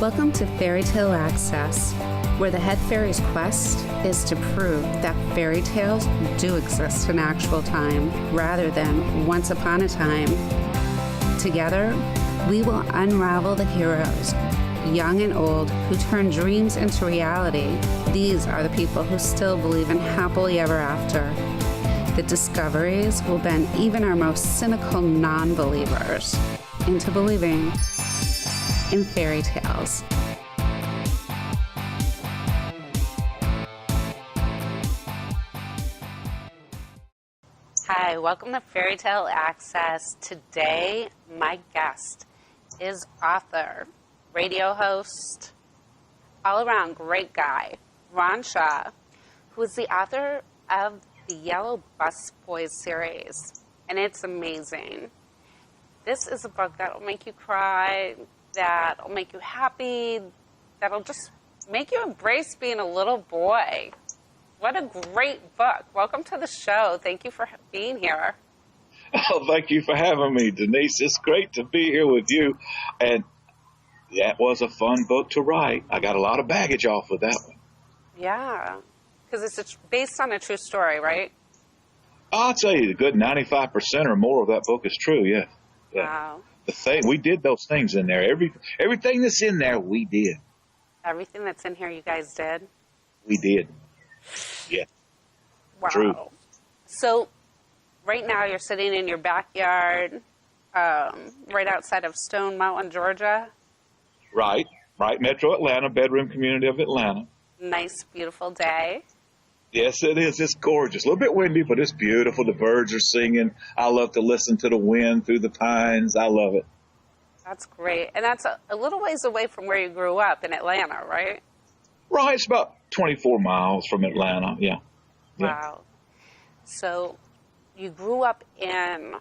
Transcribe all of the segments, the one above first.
Welcome to Fairy Tale Access, where the head fairy's quest is to prove that fairy tales do exist in actual time rather than once upon a time. Together, we will unravel the heroes, young and old, who turn dreams into reality. These are the people who still believe in happily ever after. The discoveries will bend even our most cynical non-believers into believing in fairy tales. Hi, welcome to Fairy Tale Access. Today, my guest is author, radio host, all-around great guy, Ron Shaw, who is the author of the Yellow Bus Boys series, and it's amazing. This is a book that'll make you cry, that'll make you happy, that'll just make you embrace being a little boy. What a great book. Welcome to the show. Thank you for being here. Oh, thank you for having me, Denise. It's great to be here with you. And that was a fun book to write. I got a lot of baggage off of that one. Yeah, because it's based on a true story, right? I'll tell you, a good 95% or more of that book is true, yeah. Wow. We did those things in there. Everything that's in there, we did. Everything that's in here, you guys did? We did. Yeah. Wow. True. So, right now you're sitting in your backyard, right outside of Stone Mountain, Georgia? Right. Metro Atlanta, bedroom community of Atlanta. Nice, beautiful day. Yes, it is. It's gorgeous. A little bit windy, but it's beautiful. The birds are singing. I love to listen to the wind through the pines. I love it. That's great. And that's a little ways away from where you grew up in Atlanta, right? Right. It's about 24 miles from Atlanta. Yeah. Wow. So you grew up in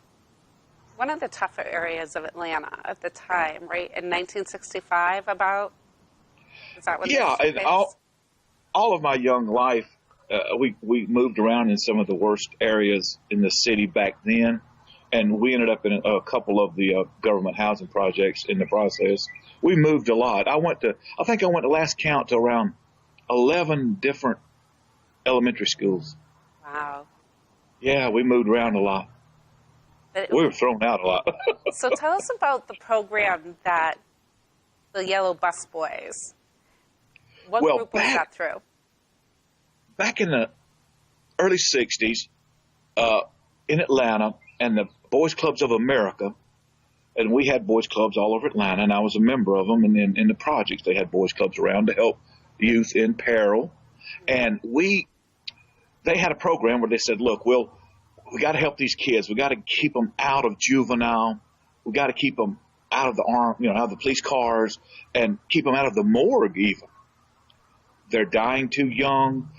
one of the tougher areas of Atlanta at the time, right? In 1965 about? Is that what Yeah. And all of my young life, we moved around in some of the worst areas in the city back then, and we ended up in a couple of the government housing projects in the process. We moved a lot. I think I went to last count to around 11 different elementary schools. Wow. Yeah, we moved around a lot. We were thrown out a lot. So tell us about the program that the Yellow Bus Boys, what group was that through? Back in the early 60s, in Atlanta, and the Boys Clubs of America, and we had boys clubs all over Atlanta, and I was a member of them, and in the projects they had boys clubs around to help youth in peril. And they had a program where they said, look, we got to help these kids. We got to keep them out of juvenile. We got to keep them out of out of the police cars, and keep them out of the morgue even. They're dying too young,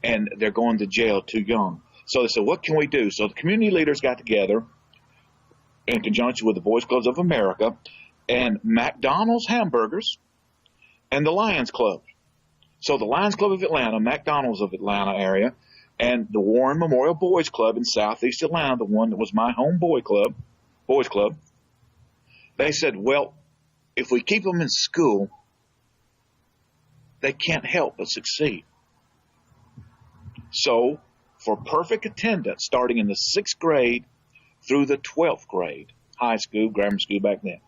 and they're going to jail too young. So they said, what can we do? So the community leaders got together in conjunction with the Boys Clubs of America and McDonald's Hamburgers and the Lions Club. So the Lions Club of Atlanta, McDonald's of Atlanta area, and the Warren Memorial Boys Club in Southeast Atlanta, the one that was my home boys club, they said, well, if we keep them in school, they can't help but succeed. So, for perfect attendance, starting in the 6th grade through the 12th grade, high school, grammar school back then,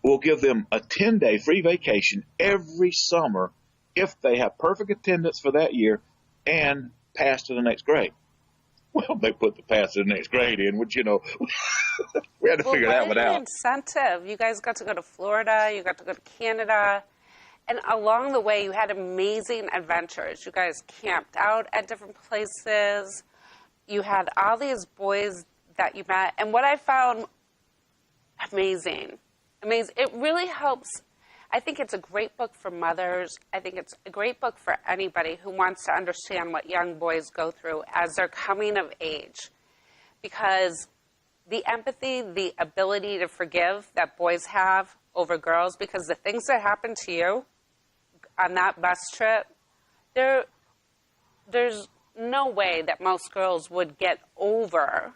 we'll give them a 10-day free vacation every summer if they have perfect attendance for that year and pass to the next grade. Well, they put the pass to the next grade in, which, we had to figure that one out. What an incentive. You guys got to go to Florida, you got to go to Canada. And along the way, you had amazing adventures. You guys camped out at different places. You had all these boys that you met. And what I found amazing, it really helps. I think it's a great book for mothers. I think it's a great book for anybody who wants to understand what young boys go through as they're coming of age. Because the empathy, the ability to forgive that boys have over girls, because the things that happen to you on that bus trip, there's no way that most girls would get over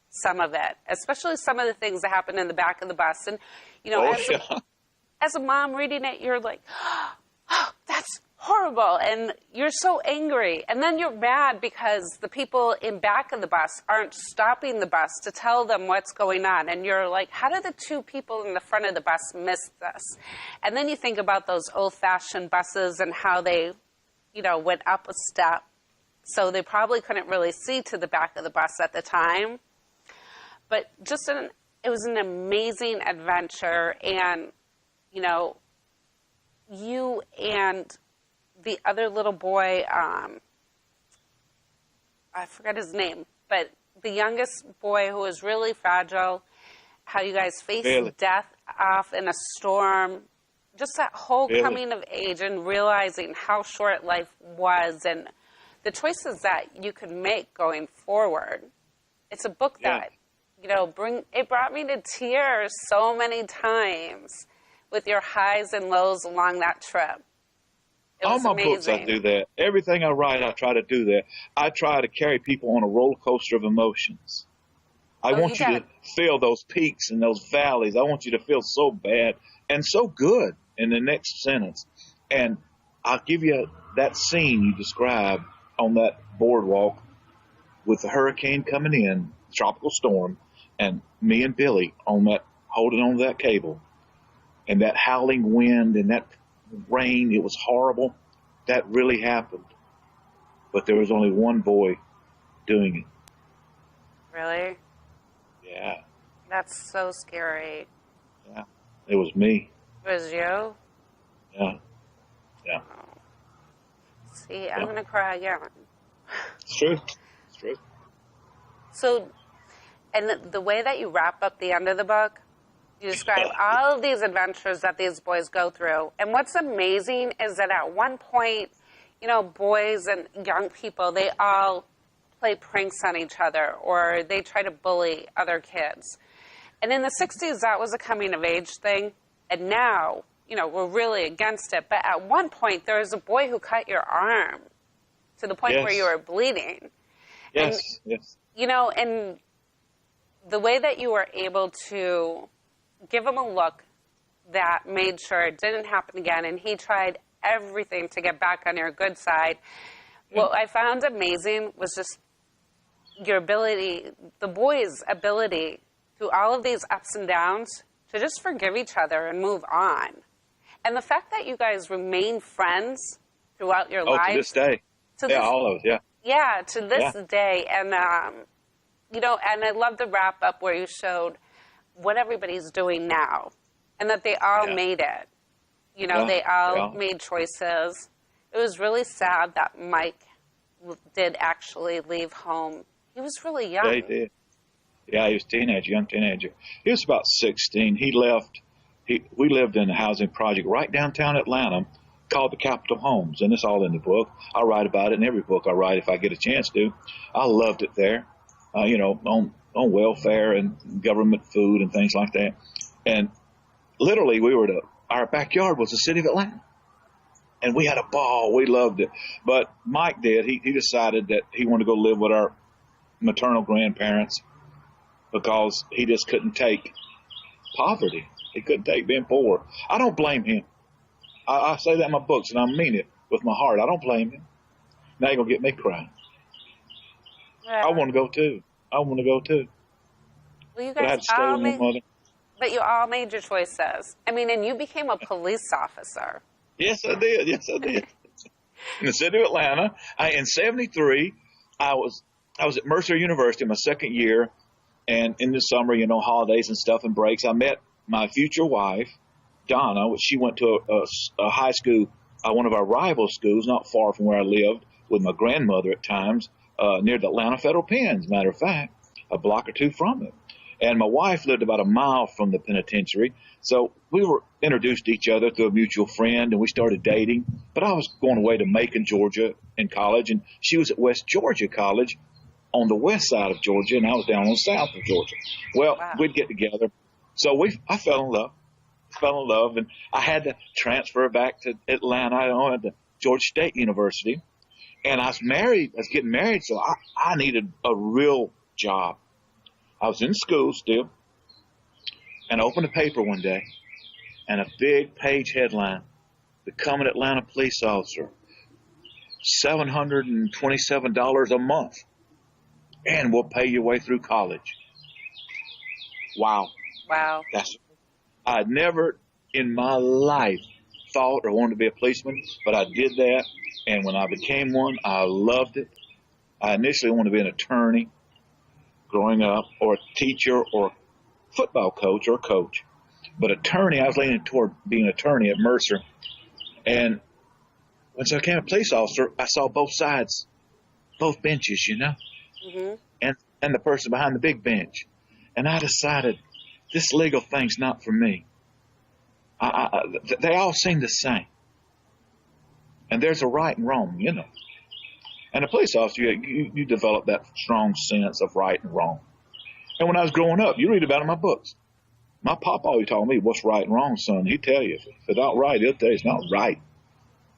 some of it, especially some of the things that happen in the back of the bus. And, as a mom reading it, you're like, oh, that's horrible. And you're so angry. And then you're mad because the people in back of the bus aren't stopping the bus to tell them what's going on. And you're like, how did the two people in the front of the bus miss this? And then you think about those old-fashioned buses and how they, went up a step. So they probably couldn't really see to the back of the bus at the time. But it was an amazing adventure. And, you and the other little boy, I forgot his name, but the youngest boy who was really fragile, how you guys faced death off in a storm, just that whole coming of age and realizing how short life was and the choices that you could make going forward. It's a book that, it brought me to tears so many times with your highs and lows along that trip. All my amazing. books, I do that. Everything I write, I try to do that. I try to carry people on a roller coaster of emotions. I want you to feel those peaks and those valleys. I want you to feel so bad and so good in the next sentence. And I'll give you that scene you described on that boardwalk with the hurricane coming in, tropical storm, and me and Billy holding on to that cable, and that howling wind and that rain. It was horrible. That really happened. But there was only one boy doing it. Really? Yeah. That's so scary. Yeah. It was me. It was you? Yeah. Yeah. Oh. See, I'm going to cry again. It's true. It's true. So, and the way that you wrap up the end of the book, you describe all of these adventures that these boys go through. And what's amazing is that at one point, boys and young people, they all play pranks on each other or they try to bully other kids. And in the 60s, that was a coming-of-age thing. And now, we're really against it. But at one point, there was a boy who cut your arm to the point where you were bleeding. Yes, and, yes. And the way that you were able to give him a look that made sure it didn't happen again, and he tried everything to get back on your good side. What I found amazing was just your ability, the boys' ability through all of these ups and downs to just forgive each other and move on. And the fact that you guys remain friends throughout your lives. To this day. All of us, Yeah, to this day. And, and I love the wrap-up where you showed what everybody's doing now, and that they all made it. They all made choices. It was really sad that Mike did actually leave home. He was really young. Yeah, he did. Yeah, he was a young teenager. He was about 16. He left. We lived in a housing project right downtown Atlanta called the Capitol Homes, and it's all in the book. I write about it in every book I write if I get a chance to. I loved it there, on welfare and government food and things like that. And literally, our backyard was the city of Atlanta. And we had a ball. We loved it. But Mike did. He decided that he wanted to go live with our maternal grandparents because he just couldn't take poverty. He couldn't take being poor. I don't blame him. I say that in my books, and I mean it with my heart. I don't blame him. Now you're going to get me crying. Yeah. I want to go, too. Well, you But I had guys to stay with my mother. But you all made your choices. I mean, and you became a police officer. Yes, I did. In the city of Atlanta. In 73, I was at Mercer University my second year, and in the summer, holidays and stuff and breaks, I met my future wife, Donna. She went to a high school, one of our rival schools, not far from where I lived, with my grandmother at times, near the Atlanta Federal Pen, as a matter of fact, a block or two from it. And my wife lived about a mile from the penitentiary. So we were introduced to each other through a mutual friend, and we started dating. But I was going away to Macon, Georgia in college, and she was at West Georgia College on the west side of Georgia, and I was down on the south of Georgia. Well, we'd get together. So I fell in love, and I had to transfer back to Atlanta. I went to Georgia State University, and I was getting married, so I needed a real job. I was in school still, and I opened a paper one day, and a big page headline, become an Atlanta police officer, $727 a month, and we'll pay your way through college. Wow. Wow. I'd never in my life thought or wanted to be a policeman, but I did that, and when I became one, I loved it. I initially wanted to be an attorney growing up, or a teacher, or a football coach, or coach. But attorney, I was leaning toward being an attorney at Mercer. And once I became a police officer, I saw both sides, both benches, Mm-hmm. and the person behind the big bench. And I decided this legal thing's not for me. They all seem the same. And there's a right and wrong, And a police officer, you develop that strong sense of right and wrong. And when I was growing up, you read about it in my books. My pop always told me, what's right and wrong, son? He'd tell you. If it's not right, he'll tell you it's not right.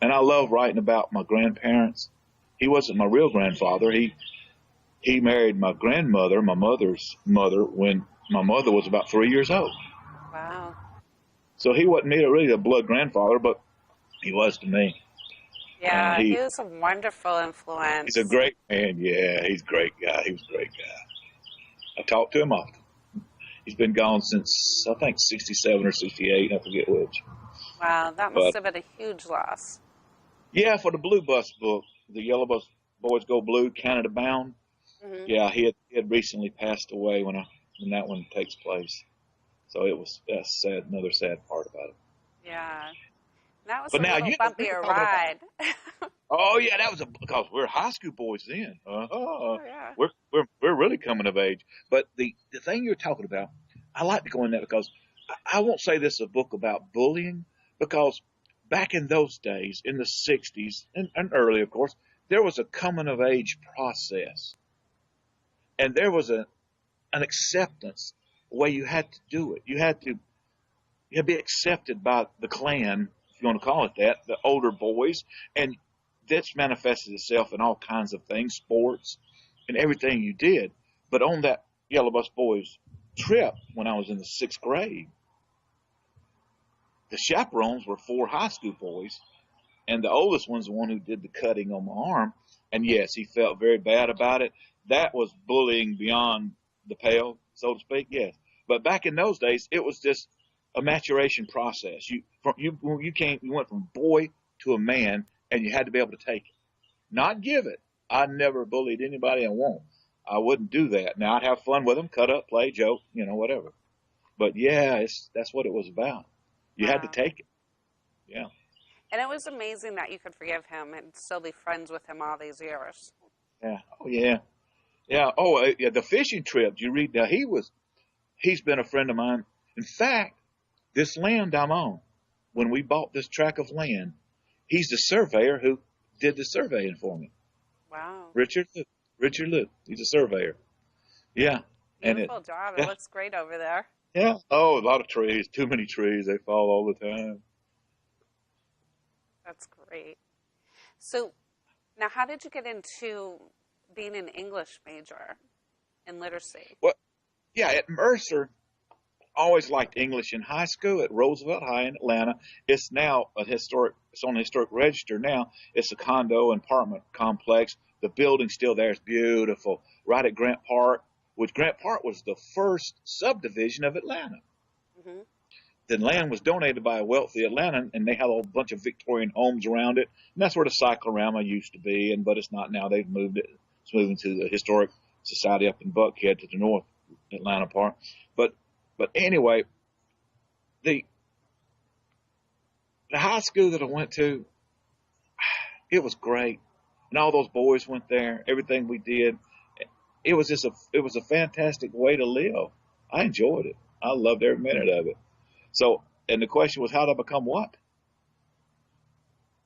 And I love writing about my grandparents. He wasn't my real grandfather. He married my grandmother, my mother's mother, when my mother was about 3 years old. Wow. So he wasn't really a blood grandfather, but he was to me. Yeah, he was a wonderful influence. He's a great man. Yeah, he's a great guy. He was a great guy. I talk to him often. He's been gone since, I think, 67 or 68. I forget which. Wow, that must have been a huge loss. Yeah, for the Blue Bus book, the Yellow Bus Boys Go Blue, Canada Bound. Mm-hmm. Yeah, he had recently passed away when that one takes place. So that's sad. Another sad part about it. Yeah, that was but a now, little bumpier ride. Oh yeah, that was because we're high school boys then. Oh, yeah. We're really coming of age. But the thing you're talking about, I like to go in that because I won't say this is a book about bullying, because back in those days, in the 60s and early, of course, there was a coming of age process, and there was an acceptance way you had to do it. You had to be accepted by the clan, if you want to call it that, the older boys, and that's manifested itself in all kinds of things, sports, and everything you did. But on that Yellow Bus Boys trip, when I was in the 6th grade, the chaperones were 4 high school boys, and the oldest one's the one who did the cutting on my arm. And yes, he felt very bad about it. That was bullying beyond the pale, so to speak, yes. But back in those days, it was just a maturation process. You went from boy to a man, and you had to be able to take it, not give it. I never bullied anybody I won't. I wouldn't do that. Now, I'd have fun with them, cut up, play, joke, whatever. But yeah, that's what it was about. You had to take it. Yeah. And it was amazing that you could forgive him and still be friends with him all these years. Yeah. Oh, yeah. Yeah. Oh, yeah. The fishing trip. You read now. He's been a friend of mine. In fact, this land I'm on, when we bought this tract of land, he's the surveyor who did the surveying for me. Wow. Richard Luke. He's a surveyor. Yeah. Beautiful job. It looks great over there. Yeah. Oh, a lot of trees. Too many trees. They fall all the time. That's great. So now how did you get into being an English major in literacy? Well, yeah, at Mercer, always liked English in high school. At Roosevelt High in Atlanta, it's now it's on the historic register now. It's a condo and apartment complex. The building still there is beautiful. Right at Grant Park, which Grant Park was the first subdivision of Atlanta. Mm-hmm. The land was donated by a wealthy Atlantan, and they had a whole bunch of Victorian homes around it. And that's where the cyclorama used to be, but it's not now. They've moved it. It's moving to the Historic Society up in Buckhead to the north, Atlanta Park. But anyway, the high school that I went to, it was great. And all those boys went there, everything we did. It was a fantastic way to live. I enjoyed it. I loved every minute of it. So, and the question was, how did I become what?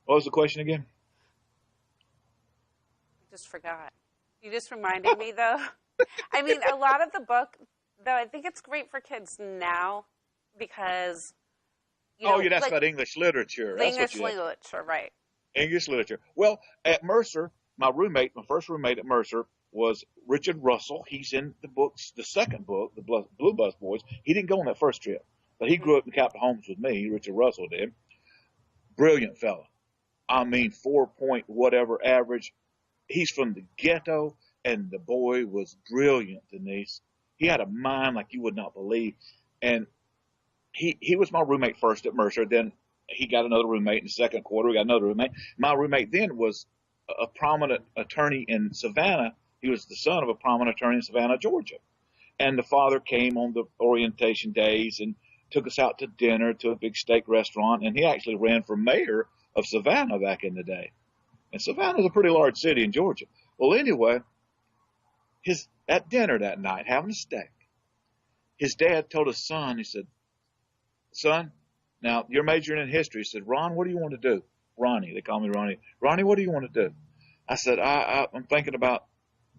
What was the question again? I just forgot. You just reminded me, though. I mean, a lot of the book, though, I think it's great for kids now because, that's about English literature. English literature, right. English literature. Well, at Mercer, my first roommate at Mercer was Richard Russell. He's in the books, the second book, the Blue Bus Boys. He didn't go on that first trip. But he grew up in Capitol Homes with me. Richard Russell did. Brilliant fella. I mean, 4 point whatever average. He's from the ghetto, and the boy was brilliant, Denise. He had a mind like you would not believe. And he was my roommate first at Mercer. Then he got another roommate in the second quarter. We got another roommate. My roommate then was a prominent attorney in Savannah. He was the son of a prominent attorney in Savannah, Georgia. And the father came on the orientation days and took us out to dinner to a big steak restaurant. And he actually ran for mayor of Savannah back in the day. And Savannah's a pretty large city in Georgia. Well, anyway, at dinner that night, having a steak, his dad told his son, he said, son, now you're majoring in history. He said, Ron, what do you want to do? Ronnie, they call me Ronnie. Ronnie, what do you want to do? I said, I'm thinking about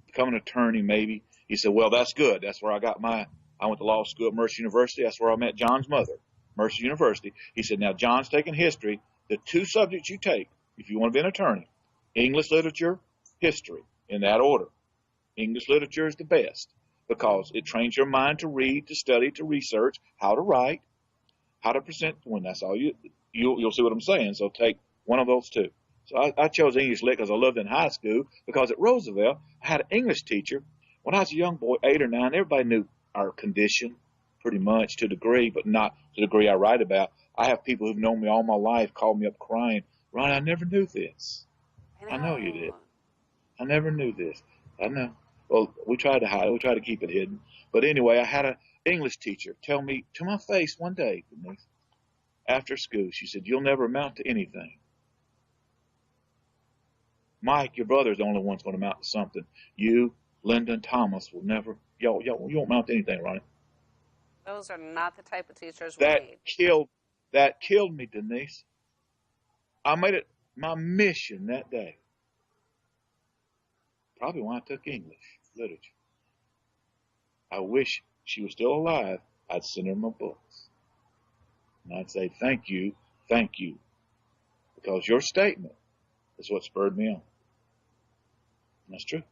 becoming an attorney maybe. He said, well, that's good. That's where I went to law school at Mercer University. That's where I met John's mother, Mercer University. He said, now John's taking history. The two subjects you take, if you want to be an attorney, English literature, history, in that order. English literature is the best because it trains your mind to read, to study, to research, how to write, how to present. When that's all you'll see what I'm saying. So take one of those two. So I chose English lit because I loved it in high school. Because at Roosevelt, I had an English teacher. When I was a young boy, 8 or 9, everybody knew our condition pretty much to a degree, but not to the degree I write about. I have people who've known me all my life call me up crying, Ron, I never knew this. I know you did. I never knew this. I know. Well, we tried to hide it. We tried to keep it hidden. But anyway, I had an English teacher tell me to my face one day, after school, she said, you'll never amount to anything. Mike, your brother's the only one's going to amount to something. You, Linda, and Thomas will never, you won't amount to anything, Ronnie. Those are not the type of teachers we need. That killed me, Denise. I made it my mission that day. Probably why I took English literature. I wish she was still alive. I'd send her my books. And I'd say, thank you, because your statement is what spurred me on. And that's true.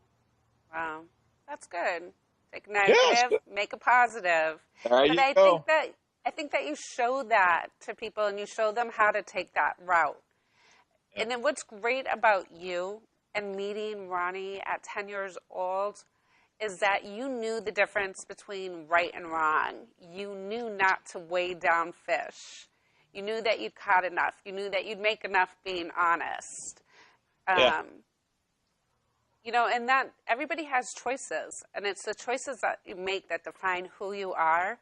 Wow, that's good. Take a negative, make a positive. There you go. I think that you show that to people and you show them how to take that route. Yep. And then what's great about you and meeting Ronnie at 10 years old is that you knew the difference between right and wrong. You knew not to weigh down fish. You knew that you'd caught enough. You knew that you'd make enough being honest. And that everybody has choices, and it's the choices that you make that define who you are.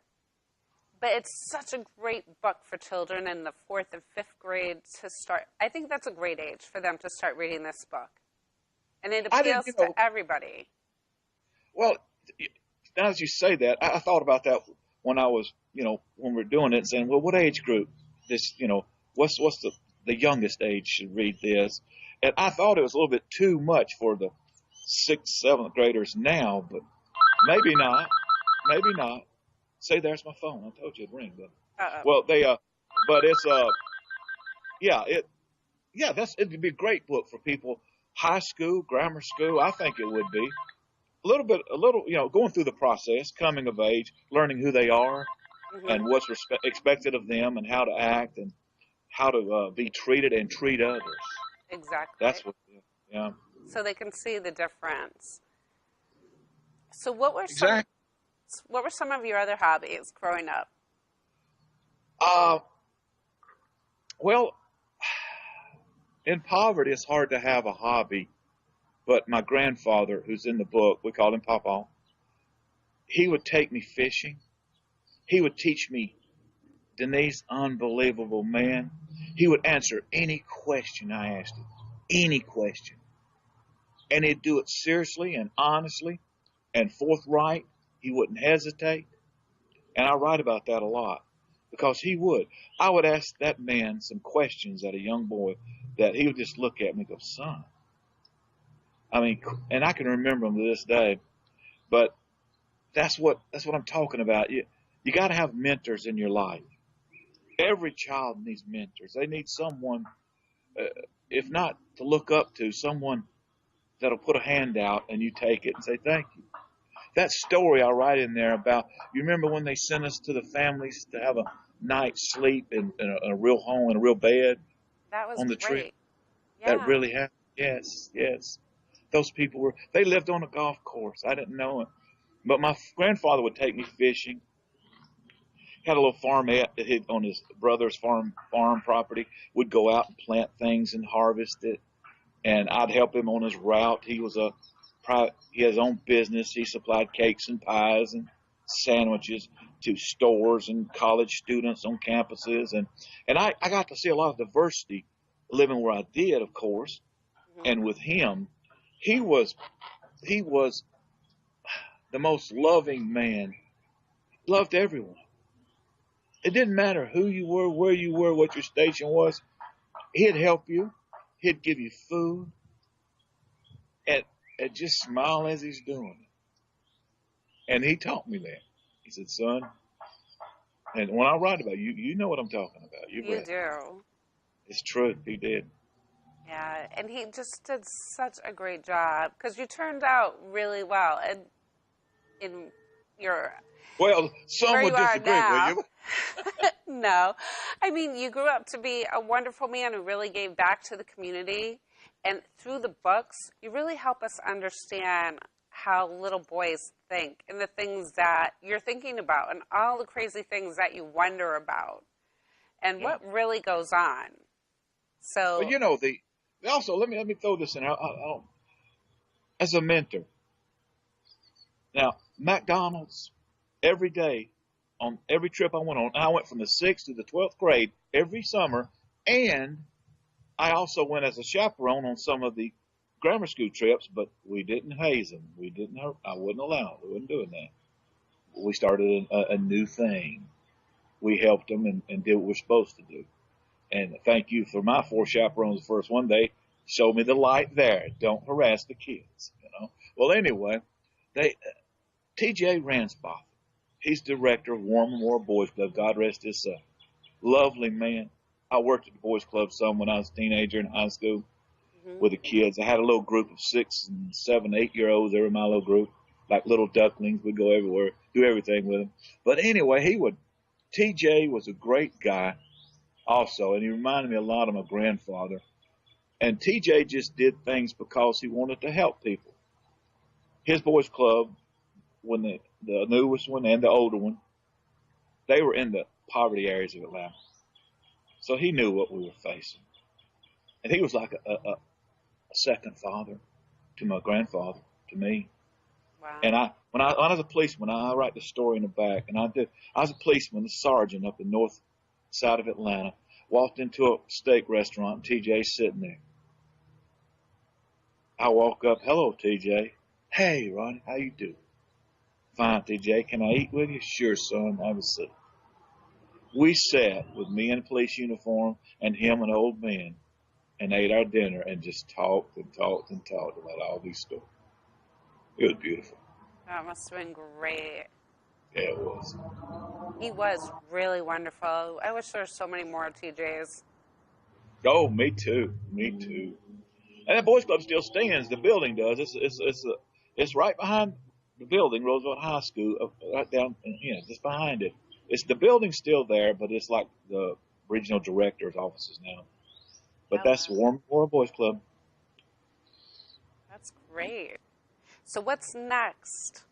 But it's such a great book for children in the 4th and 5th grade to start. I think that's a great age for them to start reading this book. And it appeals to everybody. Well, now as you say that, I thought about that when I was, when we were doing it, saying, well, what age group what's the youngest age should read this? And I thought it was a little bit too much for the 6th, 7th graders now, but maybe not. Say, there's my phone. I told you it'd ring, but well, but it's it'd be a great book for people, high school, grammar school. I think it would be a little, going through the process, coming of age, learning who they are, and what's expected of them, and how to act, and how to be treated and treat others. Exactly. That's what. Yeah. So they can see the difference. So what were some of your other hobbies growing up? Well, in poverty, it's hard to have a hobby. But my grandfather, who's in the book, we call him Papa, he would take me fishing. He would teach me, Denise, unbelievable man. He would answer any question I asked him, any question. And he'd do it seriously and honestly and forthright. He wouldn't hesitate. And I write about that a lot because he would. I would ask that man some questions at a young boy that he would just look at me and go, son. I mean, and I can remember them to this day, but that's what I'm talking about. You got to have mentors in your life. Every child needs mentors. They need someone, if not to look up to, someone that'll put a hand out and you take it and say, thank you. That story I write in there about, you remember when they sent us to the families to have night's sleep in a real home, in a real bed That was on the trip. great. That Yeah. really happened. Yes, yes. Those people they lived on a golf course. I didn't know it. But my grandfather would take me fishing. Had a little farmette that hid on his brother's farm property. Would go out and plant things and harvest it, and I'd help him on his route. He had his own business. He supplied cakes and pies and sandwiches to stores and college students on campuses, and I got to see a lot of diversity living where I did, of course. Hmm. And with him, he was he was the most loving man. Loved everyone. It didn't matter who you were, where you were, what your station was. He'd help you. He'd give you food, and, and just smile as he's doing it. And he taught me that. He said, "Son," and when I write about you, you know what I'm talking about. You've You read it. do. It's true. He did. Yeah, and he just did such a great job because you turned out really well, and in your Well, some where you would are disagree with now. you. No, I mean you grew up to be a wonderful man who really gave back to the community, and through the books, you really help us understand how little boys think and the things that you're thinking about, and all the crazy things that you wonder about, and Yeah. what really goes on. But So, you know also let me throw this in. As a mentor, now McDonald's every day on every trip I went on. I went from the 6th to the 12th grade every summer, and I also went as a chaperone on some of the grammar school trips, but we didn't haze them. We didn't. I wouldn't allow it. We wasn't doing that. We started a new thing. We helped them and did what we're supposed to do. And thank you for my 4 chaperones. The first one, they showed me the light there. Don't harass the kids. Well, anyway, they T.J. Ransboff. He's director of War Memorial Boys Club. God rest his soul. Lovely man. I worked at the Boys Club some when I was a teenager in high school mhm. with the kids. I had a little group of 6 and 7, 8-year-olds. They were my little group, like little ducklings. We'd go everywhere, do everything with them. But anyway, TJ was a great guy also, and he reminded me a lot of my grandfather. And TJ just did things because he wanted to help people. His Boys Club, when the newest one and the older one, they were in the poverty areas of Atlanta. So he knew what we were facing. And he was like a second father to my grandfather, to me. Wow. And when I was a policeman, I write the story in the back. And I was a policeman, a sergeant up in north side of Atlanta. Walked into a steak restaurant, and TJ's sitting there. I walk up, "Hello, TJ." "Hey, Ronnie, how you doing?" "Fine, TJ. Can I eat with you?" "Sure, son. Have a seat." We sat with me in a police uniform and him, an old man, and ate our dinner and just talked and talked and talked about all these stories. It was beautiful. That must have been great. Yeah, it was. He was really wonderful. I wish there were so many more TJs. Oh, me too. Me too. And that boys club still stands. The building does. It's right behind the building, Roosevelt High School, right down, just behind it. It's the building's still there, but it's like the regional director's offices now. But Oh, that's wow. Warm Memorial Boys Club. That's great. So, what's next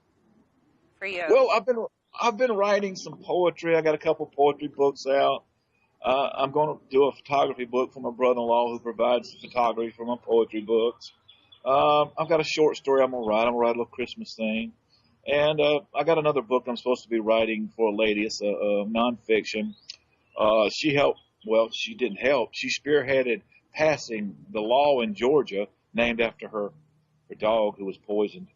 for you? Well, I've been writing some poetry. I got a couple poetry books out. I'm going to do a photography book for my brother-in-law who provides photography for my poetry books. I've got a short story I'm going to write. I'm going to write a little Christmas thing. And I got another book I'm supposed to be writing for a lady. It's a nonfiction. She helped, well, she didn't help. She spearheaded passing the law in Georgia named after her dog who was poisoned,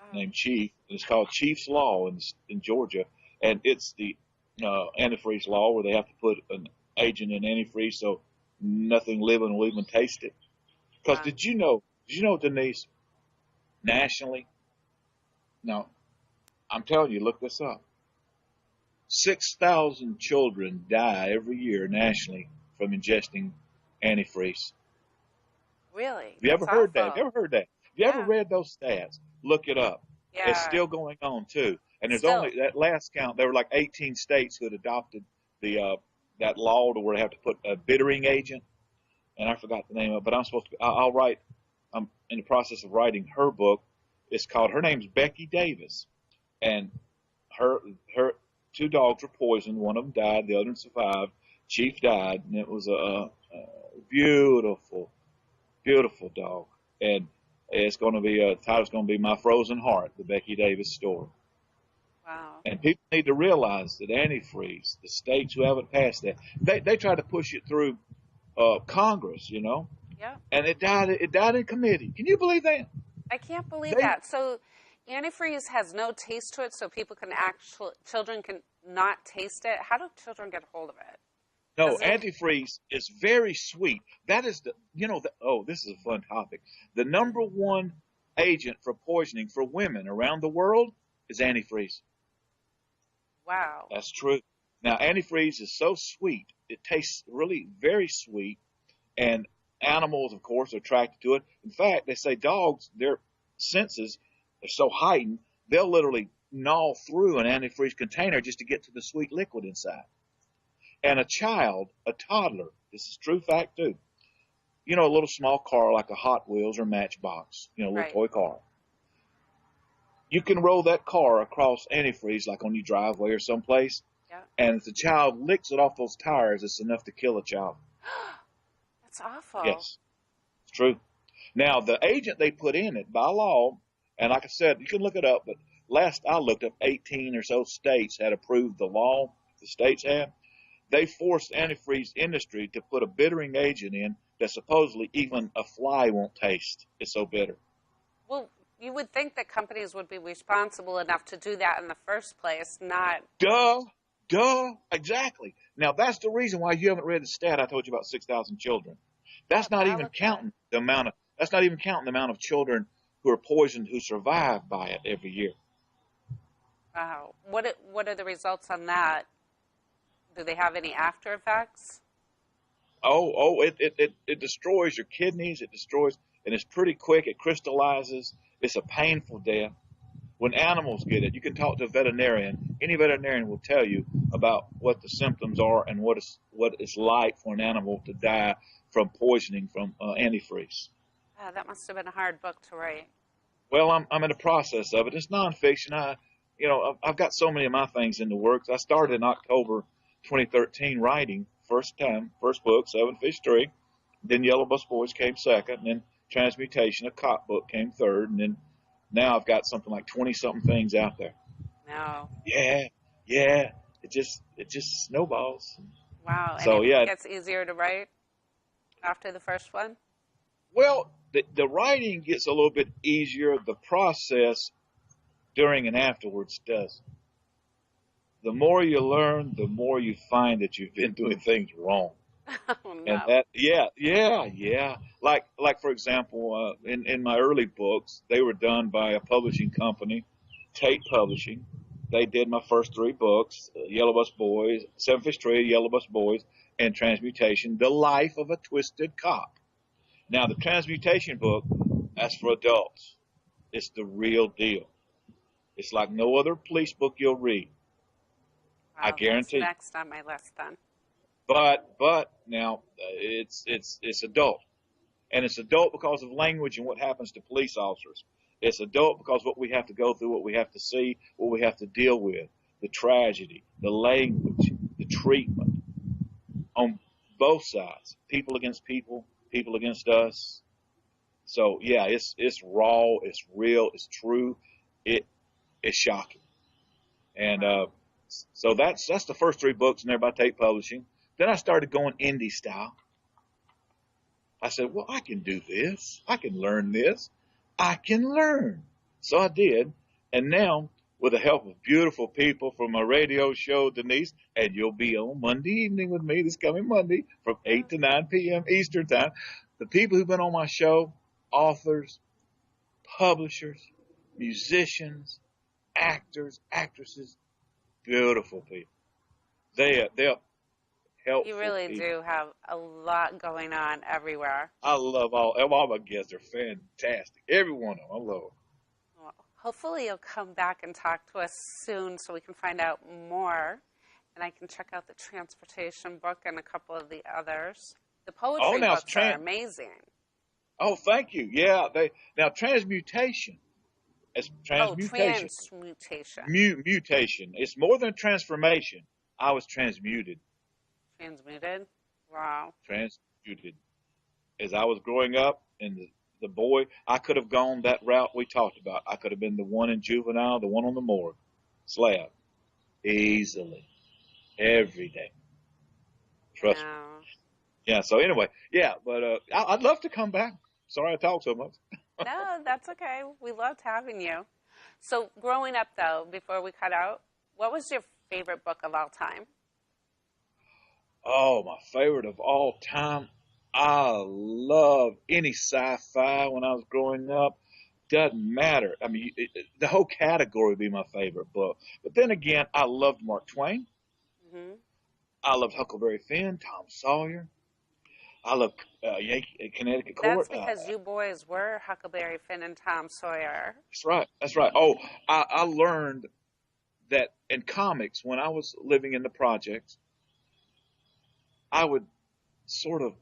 Oh, named Chief. And it's called Chief's Law in Georgia. And it's the antifreeze law where they have to put an agent in antifreeze so nothing living will even taste it. Because wow. did you know, Denise, nationally, now, I'm telling you, look this up. 6,000 children die every year nationally from ingesting antifreeze. Really? Have you That's ever heard that? Have you awful. ever heard that? Have you ever Yeah. read those stats? Look it up. It's Yeah. still going on too. And there's Still. only that last count. There were like 18 states who had adopted the that law to where they have to put a bittering agent, and I forgot the name of it, but I'm supposed to. I'll write. I'm in the process of writing her book. It's called. Her name's Becky Davis, and her her two dogs were poisoned. One of them died. The other one survived. Chief died, and it was a beautiful, beautiful dog. And it's going to be title's going to be My Frozen Heart, the Becky Davis story. Wow. And people need to realize that antifreeze, the states who haven't passed that, they try to push it through Congress, you know, Yeah. and it died. It died in committee. Can you believe that? I can't believe They that. So antifreeze has no taste to it, so people can children can not taste it. How do children get a hold of it? No, Does it? antifreeze is very sweet. That is the, you know, oh, this is a fun topic. The number one agent for poisoning for women around the world is antifreeze. Wow. That's true. Now, antifreeze is so sweet. It tastes really very sweet, and animals, of course, are attracted to it. In fact, they say dogs, their senses are so heightened, they'll literally gnaw through an antifreeze container just to get to the sweet liquid inside. And a child, a toddler, this is true fact too. You know, a little small car like a Hot Wheels or Matchbox, you know, a little Right. toy car. You can roll that car across antifreeze like on your driveway or someplace, Yeah. and if the child licks it off those tires, it's enough to kill a child. That's awful. Yes, it's true. Now, the agent they put in it by law, and like I said, you can look it up, but last I looked up, 18 or so states had approved the law. The states have. They forced the antifreeze industry to put a bittering agent in that supposedly even a fly won't taste. It's so bitter. Well, you would think that companies would be responsible enough to do that in the first place, not. Duh, duh, exactly. Now that's the reason why you haven't read the stat I told you about 6,000 children. That's not I'll even look that. counting the amount of that's not even counting the amount of children who are poisoned who survive by it every year. Wow. What are the results on that? Do they have any after effects? It destroys your kidneys. It destroys, and it's pretty quick. It crystallizes. It's a painful death. When animals get it, you can talk to a veterinarian. Any veterinarian will tell you about what the symptoms are and what it's like for an animal to die from poisoning from antifreeze. That must have been a hard book to write. Well, I'm in the process of it. It's nonfiction. I've got so many of my things in the works. I started in October 2013 writing first book, Seven Fish 3. Then Yellow Bus Boys came second, and then Transmutation, a cop book, came third, and then now I've got something like 20 something things out there. No. Yeah, yeah. It just snowballs. Wow. And So it yeah. gets easier to write after the first one? Well, the writing gets a little bit easier. The process during and afterwards does. The more you learn, the more you find that you've been doing things wrong. Oh, And no. that, yeah. Like for example, in my early books, they were done by a publishing company, Tate Publishing. They did my first three books, Yellow Bus Boys, Seven Fish Tree, Yellow Bus Boys, and Transmutation, The Life of a Twisted Cop. Now, the Transmutation book, that's for adults. It's the real deal. It's like no other police book you'll read. I Wow. That's guarantee. next on my list then. But now it's adult. And it's adult because of language and what happens to police officers. It's adult because what we have to go through, what we have to see, what we have to deal with, the tragedy, the language, the treatment on both sides, people against people, people against us. So yeah, it's raw, it's real, it's true, it's shocking. And Wow. so that's the first three books, and they're by Tate Publishing. Then I started going indie style. I said, well, I can do this. I can learn this. I can learn. So I did. And now, with the help of beautiful people from my radio show, Denise, and you'll be on Monday evening with me this coming Monday from 8 to 9 p.m. Eastern Time. The people who've been on my show, authors, publishers, musicians, actors, actresses, beautiful people. They're You helpful really people. do have a lot going on everywhere. I love all my guests. Are fantastic. Every one of them. I love them. Well, hopefully, you'll come back and talk to us soon so we can find out more. And I can check out the transportation book and a couple of the others. The Oh, poetry now books are amazing. oh, thank you. Yeah, now transmutation. It's Oh, transmutation. transmutation. Mutation. It's more than transformation. I was transmuted. Transmuted? Wow. Transmuted. As I was growing up, and the boy, I could have gone that route we talked about. I could have been the one in juvenile, the one on the morgue slab, easily, every day. Trust me. Yeah. Yeah. So anyway, yeah. But I'd love to come back. Sorry I talk so much. No, that's okay. We loved having you. So, growing up, though, before we cut out, what was your favorite book of all time? Oh, my favorite of all time. I love any sci-fi when I was growing up. Doesn't matter. I mean, the whole category would be my favorite book. But then again, I loved Mark Twain. Hmm. I loved Huckleberry Finn, Tom Sawyer. I loved Connecticut That's Court. because you boys were Huckleberry Finn and Tom Sawyer. That's right. That's right. Oh, I learned that in comics, when I was living in the projects, I would sort of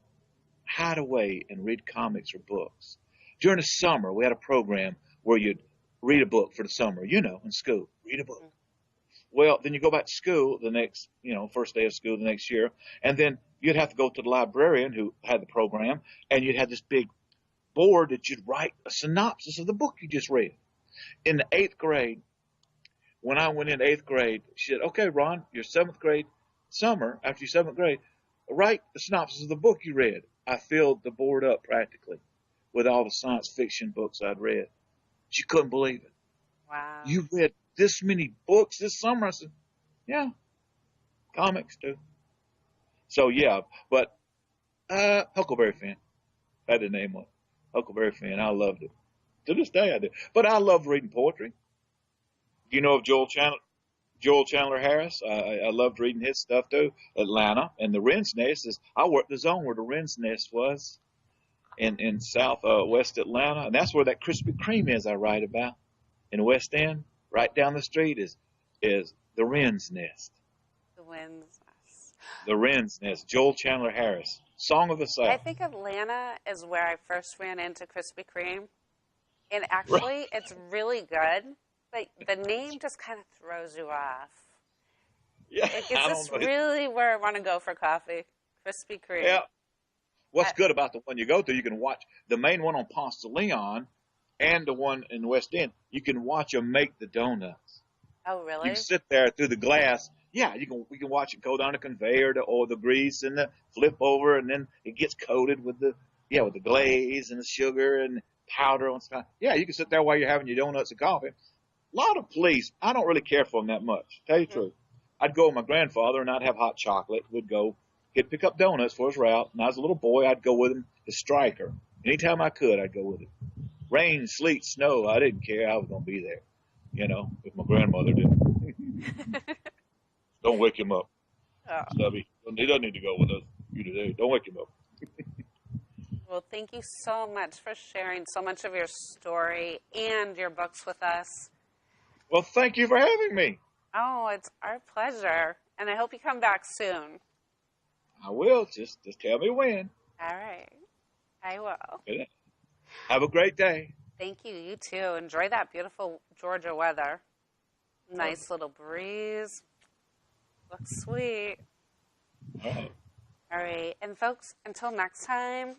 hide away and read comics or books. During the summer, we had a program where you'd read a book for the summer, in school. Read a book. Well, then you go back to school the next, first day of school the next year, and then you'd have to go to the librarian who had the program, and you'd have this big board that you'd write a synopsis of the book you just read. In the eighth grade, when I went in eighth grade, she said, "Okay, Ron, your seventh grade summer, after your seventh grade, write the synopsis of the book you read." I filled the board up practically with all the science fiction books I'd read. She couldn't believe it. Wow. "You read this many books this summer?" I said, "Yeah, comics too." So yeah, but Huckleberry Finn, had the name of Huckleberry Finn. I loved it. To this day, I do. But I love reading poetry. Do you know of Joel Chandler Harris? I loved reading his stuff too. Atlanta and the Wren's Nest is. I worked the zone where the Wren's Nest was in South West Atlanta, and that's where that Krispy Kreme is. I write about in the West End. Right down the street is the Wren's Nest. The winds. The Wren's Nest. Joel Chandler Harris. Song of the I South. think Atlanta is where I first ran into Krispy Kreme. And Right. actually, it's really good, but the name just kind of throws you off. Yeah, Like, is I this don't know. really where I want to go for coffee? Krispy Kreme. Yeah. What's I, good about the one you go to, you can watch the main one on Ponce de Leon and the one in the West End. You can watch them make the donuts. oh, You can really? sit there through the glass. Yeah, we can watch it go down the conveyor or the grease and the flip over, and then it gets coated with with the glaze and the sugar and powder and stuff. Yeah, you can sit there while you're having your donuts and coffee. A lot of police, I don't really care for them that much. Tell you the Hmm. truth. I'd go with my grandfather and I'd have hot chocolate. We'd go. He'd pick up donuts for his route. And I was a little boy. I'd go with him to Striker. Anytime I could, I'd go with him. Rain, sleet, snow, I didn't care. I was going to be there. If my grandmother didn't. Don't wake him up, Oh, Stubby. He doesn't need to go with us. You today. Don't wake him up. well, thank you so much for sharing so much of your story and your books with us. Well, thank you for having me. Oh, it's our pleasure. And I hope you come back soon. I will. Just tell me when. All right. I will. Okay. Have a great day. Thank you. You too. Enjoy that beautiful Georgia weather. Nice little breeze. Looks sweet. All right. All right. And folks, until next time,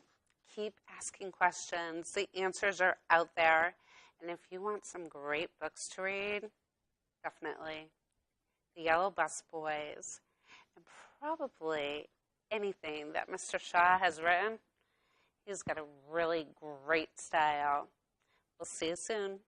keep asking questions. The answers are out there. And if you want some great books to read, definitely The Yellow Bus Boys and probably anything that Mr. Shaw has written. He's got a really great style. We'll see you soon.